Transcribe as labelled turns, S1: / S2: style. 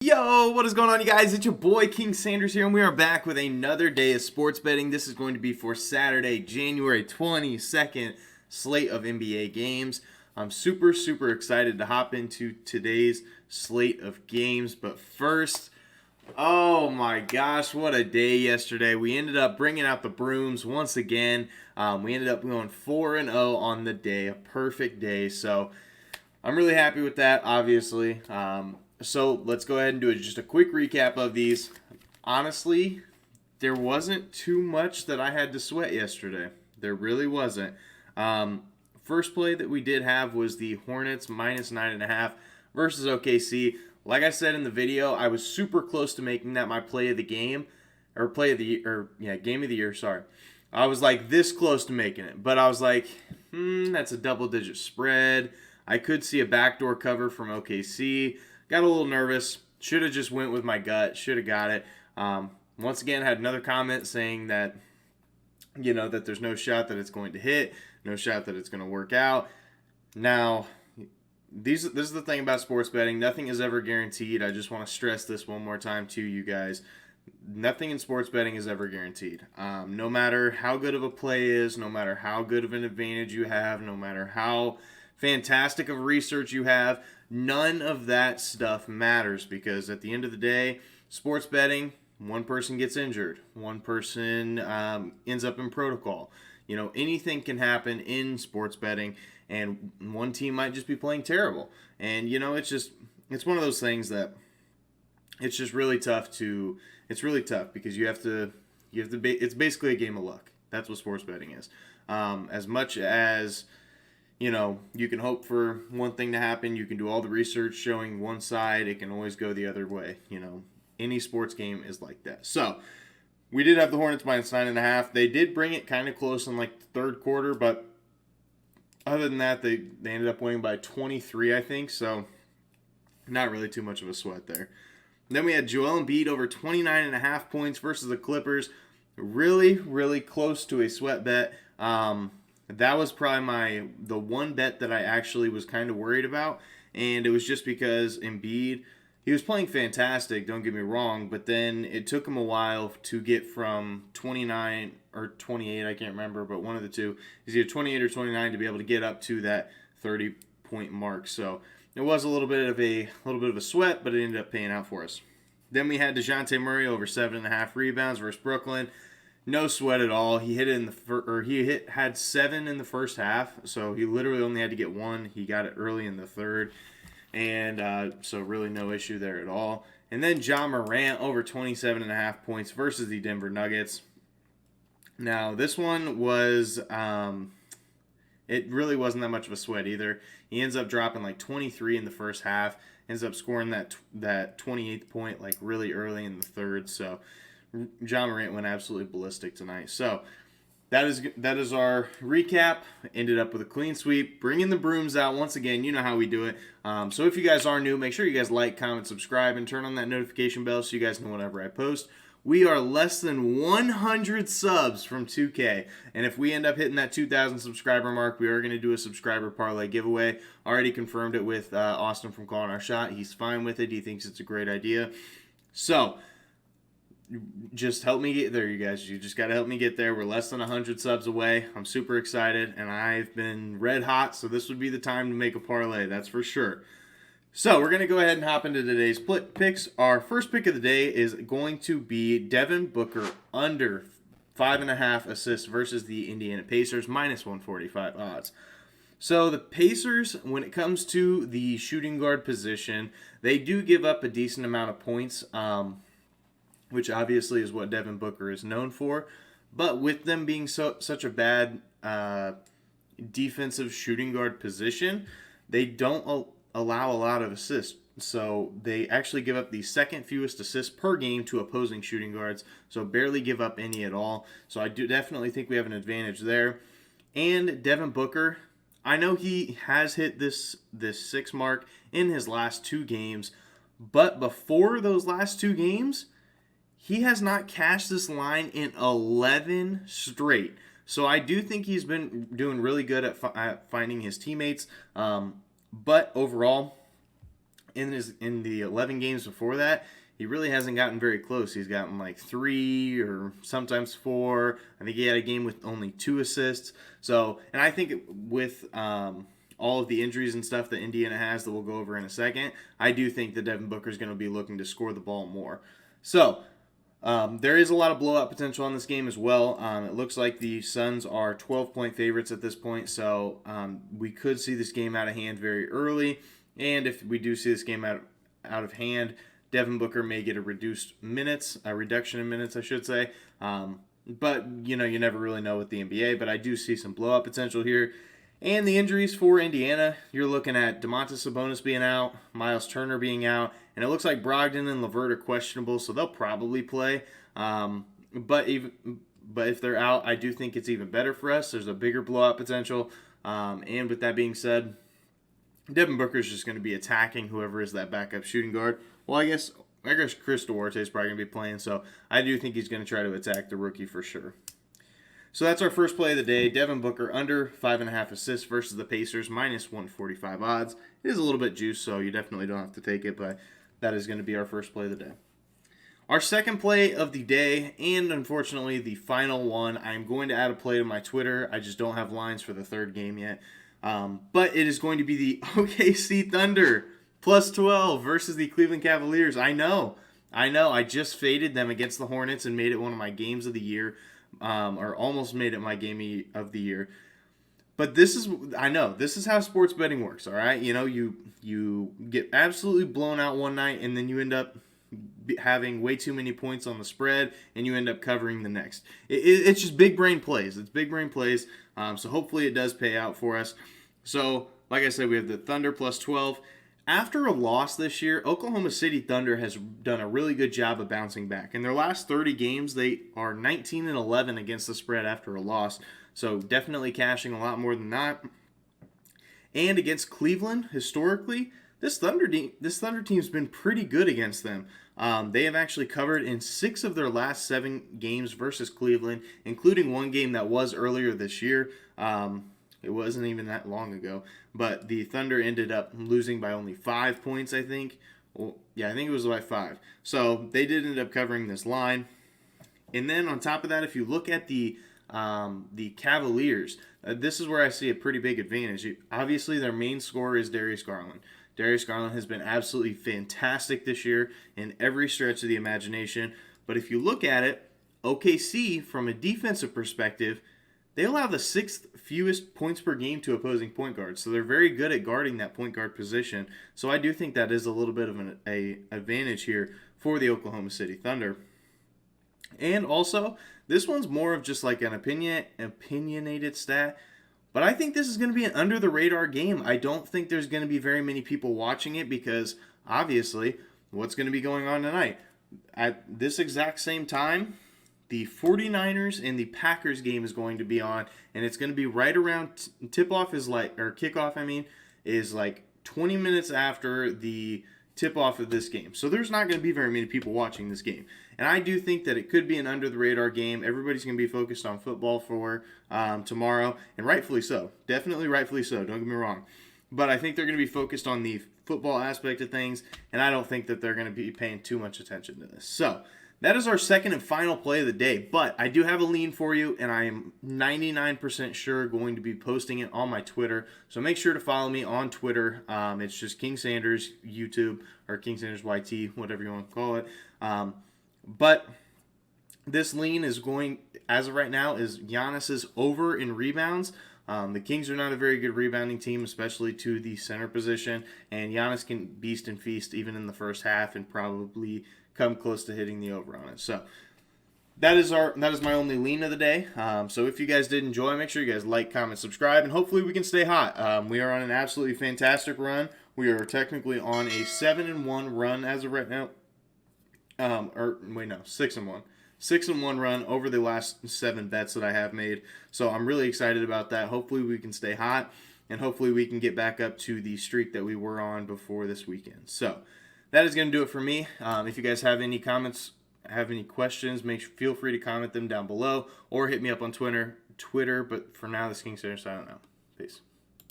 S1: Yo, what is going on, you guys? It's your boy King Sanders here, and we are back with another day of sports betting. This is going to be for Saturday, January 22nd, slate of NBA games. I'm super excited to hop into today's slate of games, but first, oh my gosh, what a day yesterday. We ended up bringing out the brooms once again. We ended up going 4-0 on the day, a perfect day, so I'm really happy with that, obviously. So let's go ahead and do just a quick recap of these. Honestly, there wasn't too much that I had to sweat yesterday. There really wasn't. First play that we did have was the Hornets -9.5 versus OKC. Like I said in the video, I was super close to making that my play of the game, or game of the year. Sorry, I was like this close to making it, but I was like, that's a double-digit spread. I could see a backdoor cover from OKC. Got a little nervous. Should have just went with my gut. Should have got it. Once again, had another comment saying that, that there's no shot that it's going to hit, no shot that it's going to work out. Now, this is the thing about sports betting. Nothing is ever guaranteed. I just want to stress this one more time to you guys. Nothing in sports betting is ever guaranteed. No matter how good of a play is, no matter how good of an advantage you have, no matter how fantastic of research you have, none of that stuff matters, because at the end of the day, sports betting, one person gets injured, one person ends up in protocol. Anything can happen in sports betting, and one team might just be playing terrible. And it's one of those things that it's just really tough because it's basically a game of luck. That's what sports betting is. As much as you can hope for one thing to happen, you can do all the research showing one side, it can always go the other way. Any sports game is like that. So, we did have the Hornets -9.5. They did bring it kind of close in the third quarter, but other than that, they ended up winning by 23, I think, so not really too much of a sweat there. Then we had Joel Embiid over 29.5 points versus the Clippers. Really close to a sweat bet. That was probably the one bet that I actually was kind of worried about, and it was just because Embiid, he was playing fantastic, don't get me wrong, but then it took him a while to get from 29 or 28, I can't remember, but one of the two, is either 28 or 29 to be able to get up to that 30-point mark. So it was a little bit of a sweat, but it ended up paying out for us. Then we had DeJounte Murray over 7.5 rebounds versus Brooklyn. No sweat at all. He hit it had 7 in the first half, so he literally only had to get 1. He got it early in the third, and so really no issue there at all. And then Ja Morant over 27.5 points versus the Denver Nuggets. Now this one was it really wasn't that much of a sweat either. He ends up dropping 23 in the first half, ends up scoring that 28th point really early in the third. So Ja Morant went absolutely ballistic tonight. So that is our recap. Ended up with a clean sweep. Bringing the brooms out once again. You know how we do it. So if you guys are new, make sure you guys like, comment, subscribe, and turn on that notification bell so you guys know whenever I post. We are less than 100 subs from 2K. And if we end up hitting that 2,000 subscriber mark, we are going to do a subscriber parlay giveaway. Already confirmed it with Austin from Calling Our Shot. He's fine with it. He thinks it's a great idea. So just help me get there, you guys. You just got to help me get there. We're less than 100 subs away. I'm super excited, and I've been red hot, so this would be the time to make a parlay, that's for sure. So we're going to go ahead and hop into today's picks. Our first pick of the day is going to be Devin Booker under 5.5 assists versus the Indiana Pacers, -145 odds. So the Pacers, when it comes to the shooting guard position, they do give up a decent amount of points, which obviously is what Devin Booker is known for. But with them being such a bad defensive shooting guard position, they don't allow a lot of assists. So they actually give up the second fewest assists per game to opposing shooting guards, so barely give up any at all. So I do definitely think we have an advantage there. And Devin Booker, I know he has hit this 6 mark in his last 2 games, but before those last 2 games, he has not cashed this line in 11 straight. So I do think he's been doing really good at finding his teammates. But overall, in the 11 games before that, he really hasn't gotten very close. He's gotten like 3 or sometimes 4. I think he had a game with only 2 assists. So, and I think with all of the injuries and stuff that Indiana has that we'll go over in a second, I do think that Devin Booker is going to be looking to score the ball more. So, there is a lot of blowout potential on this game as well. It looks like the Suns are 12-point favorites at this point, so we could see this game out of hand very early. And if we do see this game out of hand, Devin Booker may get a reduction in minutes, I should say. But, you never really know with the NBA. But I do see some blowout potential here. And the injuries for Indiana, you're looking at Domantas Sabonis being out, Miles Turner being out, and it looks like Brogdon and LeVert are questionable, so they'll probably play. But if they're out, I do think it's even better for us. There's a bigger blowout potential. And with that being said, Devin Booker is just going to be attacking whoever is that backup shooting guard. Well, I guess Chris Duarte is probably going to be playing, so I do think he's going to try to attack the rookie for sure. So that's our first play of the day. Devin Booker under 5.5 assists versus the Pacers, minus 145 odds. It is a little bit juiced, so you definitely don't have to take it, but that is going to be our first play of the day. Our second play of the day, and unfortunately the final one, I'm going to add a play to my Twitter. I just don't have lines for the third game yet. But it is going to be the OKC Thunder, plus 12 versus the Cleveland Cavaliers. I know. I just faded them against the Hornets and made it one of my games of the year. Or almost made it my game of the year. But this is how sports betting works, all right? You get absolutely blown out one night, and then you end up having way too many points on the spread, and you end up covering the next. It's just big brain plays. It's big brain plays, so hopefully it does pay out for us. So, like I said, we have the Thunder plus 12. After a loss this year, Oklahoma City Thunder has done a really good job of bouncing back. In their last 30 games, they are 19-11 against the spread after a loss. So definitely cashing a lot more than that. And against Cleveland, historically, this Thunder team's been pretty good against them. They have actually covered in 6 of their last 7 games versus Cleveland, including one game that was earlier this year. It wasn't even that long ago. But the Thunder ended up losing by only 5 points, I think. Well, yeah, I think it was by 5. So they did end up covering this line. And then on top of that, if you look at the Cavaliers, this is where I see a pretty big advantage. Obviously, their main scorer is Darius Garland. Darius Garland has been absolutely fantastic this year in every stretch of the imagination. But if you look at it, OKC, from a defensive perspective, they allow the 6th fewest points per game to opposing point guards. So they're very good at guarding that point guard position. So I do think that is a little bit of an advantage here for the Oklahoma City Thunder. And also, this one's more of just like an opinionated stat. But I think this is going to be an under-the-radar game. I don't think there's going to be very many people watching it because, obviously, what's going to be going on tonight? At this exact same time, the 49ers and the Packers game is going to be on, and it's going to be right around kickoff is like 20 minutes after the tip-off of this game. So there's not going to be very many people watching this game. And I do think that it could be an under-the-radar game. Everybody's going to be focused on football for tomorrow, and rightfully so. Definitely rightfully so, don't get me wrong. But I think they're going to be focused on the football aspect of things, and I don't think that they're going to be paying too much attention to this. So that is our second and final play of the day, but I do have a lean for you, and I am 99% sure going to be posting it on my Twitter. So make sure to follow me on Twitter. It's just King Sanders YouTube, or King Sanders YT, whatever you want to call it. But this lean is going, as of right now, is Giannis's over in rebounds. The Kings are not a very good rebounding team, especially to the center position, and Giannis can beast and feast even in the first half and probably come close to hitting the over on it. So that is my only lean of the day. So if you guys did enjoy, make sure you guys like, comment, subscribe, and hopefully we can stay hot. We are on an absolutely fantastic run. We are technically on a 7-1 run as of right now. 6-1. 6-1 run over the last 7 bets that I have made. So I'm really excited about that. Hopefully we can stay hot, and hopefully we can get back up to the streak that we were on before this weekend. So that is going to do it for me. If you guys have any comments, have any questions, feel free to comment them down below or hit me up on Twitter. But for now, this is King Sanders signing out. Peace.